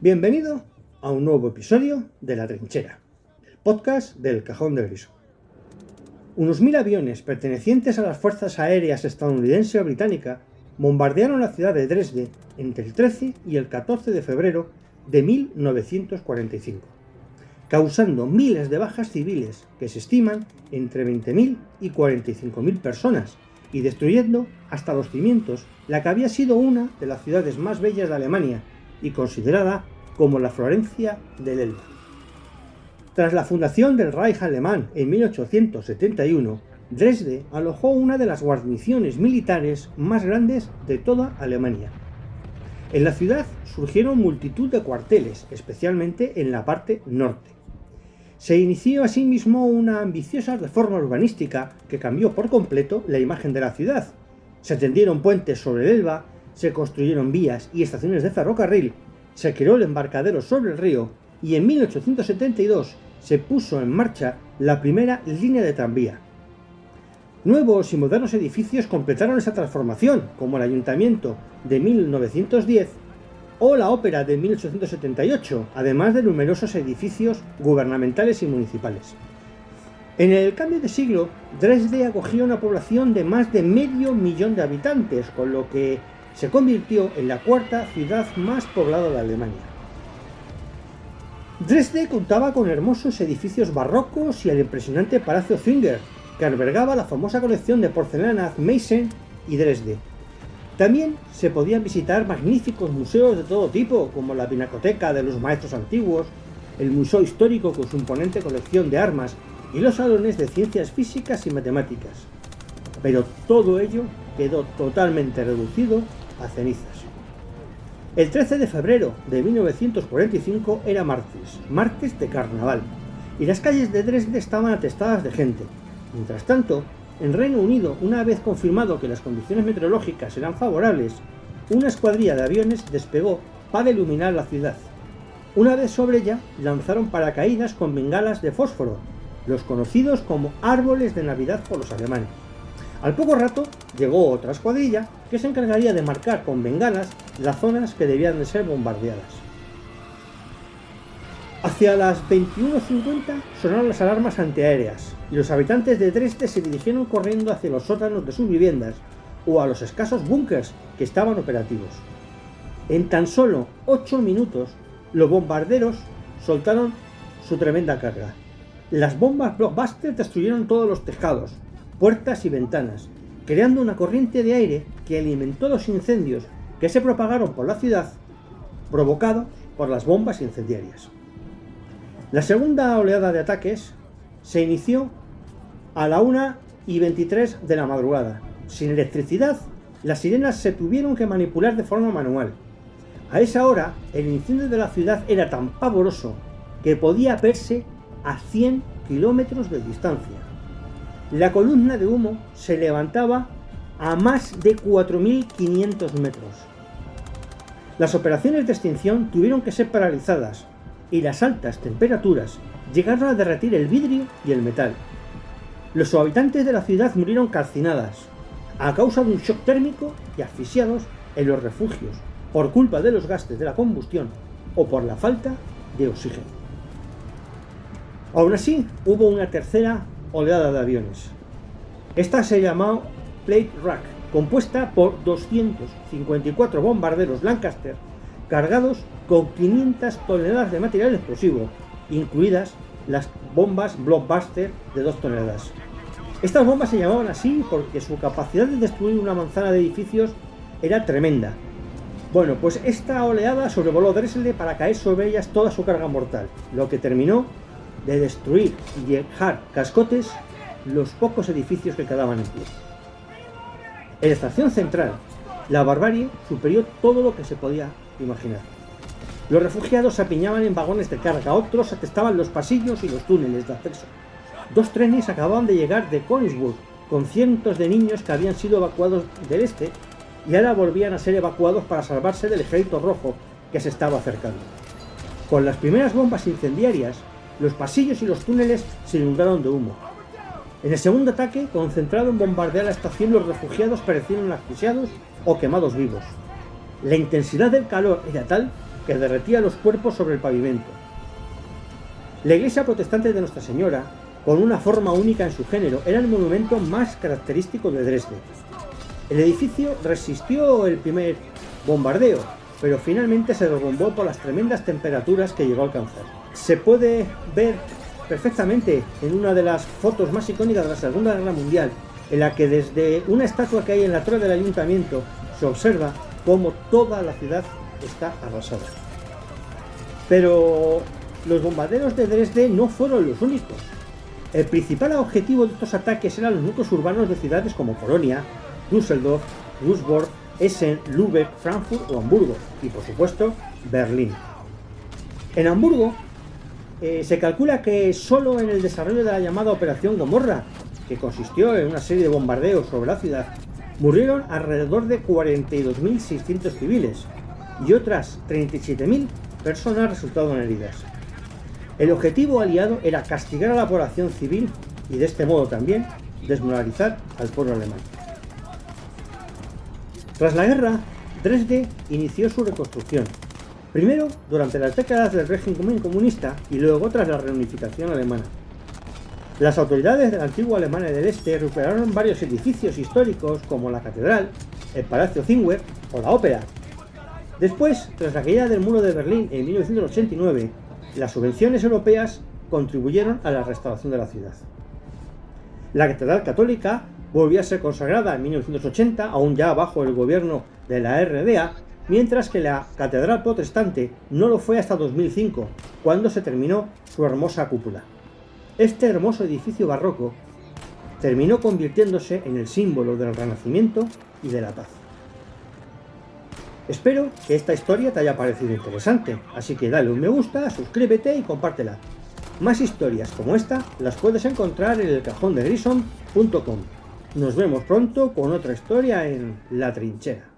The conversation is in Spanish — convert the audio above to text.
Bienvenido a un nuevo episodio de La Trinchera, el podcast del Cajón del Griso. Unos 1000 aviones pertenecientes a las fuerzas aéreas estadounidense o británica bombardearon la ciudad de Dresde entre el 13 y el 14 de febrero de 1945, causando miles de bajas civiles que se estiman entre 20.000 y 45.000 personas y destruyendo hasta los cimientos la que había sido una de las ciudades más bellas de Alemania y considerada como la Florencia del Elba. Tras la fundación del Reich alemán en 1871, Dresde alojó una de las guarniciones militares más grandes de toda Alemania. En la ciudad surgieron multitud de cuarteles, especialmente en la parte norte. Se inició asimismo una ambiciosa reforma urbanística que cambió por completo la imagen de la ciudad. Se tendieron puentes sobre el Elba, se construyeron vías y estaciones de ferrocarril, se creó el embarcadero sobre el río y en 1872 se puso en marcha la primera línea de tranvía. Nuevos y modernos edificios completaron esa transformación, como el Ayuntamiento de 1910 o la Ópera de 1878, además de numerosos edificios gubernamentales y municipales. En el cambio de siglo, Dresde acogía una población de más de 500.000 de habitantes, con lo que se convirtió en la cuarta ciudad más poblada de Alemania. Dresde contaba con hermosos edificios barrocos y el impresionante Palacio Zwinger, que albergaba la famosa colección de porcelana Meissen y Dresde. También se podían visitar magníficos museos de todo tipo, como la Pinacoteca de los Maestros Antiguos, el Museo Histórico con su imponente colección de armas y los salones de ciencias físicas y matemáticas. Pero todo ello quedó totalmente reducido a cenizas. El 13 de febrero de 1945 era martes de carnaval, y las calles de Dresde estaban atestadas de gente. Mientras tanto, en Reino Unido, una vez confirmado que las condiciones meteorológicas eran favorables, una escuadrilla de aviones despegó para iluminar la ciudad. Una vez sobre ella, lanzaron paracaídas con bengalas de fósforo, los conocidos como árboles de Navidad por los alemanes. Al poco rato llegó otra escuadrilla que se encargaría de marcar con bengalas las zonas que debían de ser bombardeadas. Hacia las 21:50 sonaron las alarmas antiaéreas y los habitantes de Dresde se dirigieron corriendo hacia los sótanos de sus viviendas o a los escasos búnkers que estaban operativos. En tan solo 8 minutos, los bombarderos soltaron su tremenda carga. Las bombas Blockbuster destruyeron todos los tejados, puertas y ventanas, creando una corriente de aire que alimentó los incendios que se propagaron por la ciudad, provocados por las bombas incendiarias. La segunda oleada de ataques se inició a la 1:23 de la madrugada. Sin electricidad, las sirenas se tuvieron que manipular de forma manual. A esa hora, el incendio de la ciudad era tan pavoroso que podía verse a 100 kilómetros de distancia. La columna de humo se levantaba a más de 4.500 metros. Las operaciones de extinción tuvieron que ser paralizadas y las altas temperaturas llegaron a derretir el vidrio y el metal. Los habitantes de la ciudad murieron calcinadas a causa de un shock térmico y asfixiados en los refugios por culpa de los gases de la combustión o por la falta de oxígeno. Aún así, hubo una tercera oleada de aviones. Esta se llamó Plate Rack, compuesta por 254 bombarderos Lancaster cargados con 500 toneladas de material explosivo, incluidas las bombas Blockbuster de 2 toneladas. Estas bombas se llamaban así porque su capacidad de destruir una manzana de edificios era tremenda. Bueno, pues esta oleada sobrevoló Dresde para caer sobre ellas toda su carga mortal, lo que terminó de destruir y dejar cascotes los pocos edificios que quedaban en pie. En la estación central, la barbarie superó todo lo que se podía imaginar. Los refugiados se apiñaban en vagones de carga, otros atestaban los pasillos y los túneles de acceso. 2 trenes acababan de llegar de Königsburg con cientos de niños que habían sido evacuados del este y ahora volvían a ser evacuados para salvarse del ejército rojo que se estaba acercando. Con las primeras bombas incendiarias, los pasillos y los túneles se inundaron de humo. En el segundo ataque, concentrado en bombardear la estación, los refugiados perecieron asfixiados o quemados vivos. La intensidad del calor era tal que derretía los cuerpos sobre el pavimento. La iglesia protestante de Nuestra Señora, con una forma única en su género, era el monumento más característico de Dresde. El edificio resistió el primer bombardeo, pero finalmente se derrumbó por las tremendas temperaturas que llegó a alcanzar. Se puede ver perfectamente en una de las fotos más icónicas de la Segunda Guerra Mundial, en la que desde una estatua que hay en la torre del ayuntamiento se observa cómo toda la ciudad está arrasada. Pero los bombardeos de Dresde no fueron los únicos. El principal objetivo de estos ataques eran los núcleos urbanos de ciudades como Colonia, Düsseldorf, Duisburg, Essen, Lübeck, Frankfurt o Hamburgo, y por supuesto Berlín. En Hamburgo se calcula que solo en el desarrollo de la llamada Operación Gomorra, que consistió en una serie de bombardeos sobre la ciudad, murieron alrededor de 42.600 civiles y otras 37.000 personas resultaron heridas. El objetivo aliado era castigar a la población civil y de este modo también desmoralizar al pueblo alemán. Tras la guerra, Dresde inició su reconstrucción, primero durante las décadas del régimen comunista y luego tras la reunificación alemana. Las autoridades de la antigua Alemania del Este recuperaron varios edificios históricos como la catedral, el Palacio Zingwer o la ópera. Después, tras la caída del muro de Berlín en 1989, las subvenciones europeas contribuyeron a la restauración de la ciudad. La catedral católica volvió a ser consagrada en 1980, aún ya bajo el gobierno de la RDA, mientras que la catedral protestante no lo fue hasta 2005, cuando se terminó su hermosa cúpula. Este hermoso edificio barroco terminó convirtiéndose en el símbolo del Renacimiento y de la paz. Espero que esta historia te haya parecido interesante, así que dale un me gusta, suscríbete y compártela. Más historias como esta las puedes encontrar en elcajondegrissom.com. Nos vemos pronto con otra historia en La Trinchera.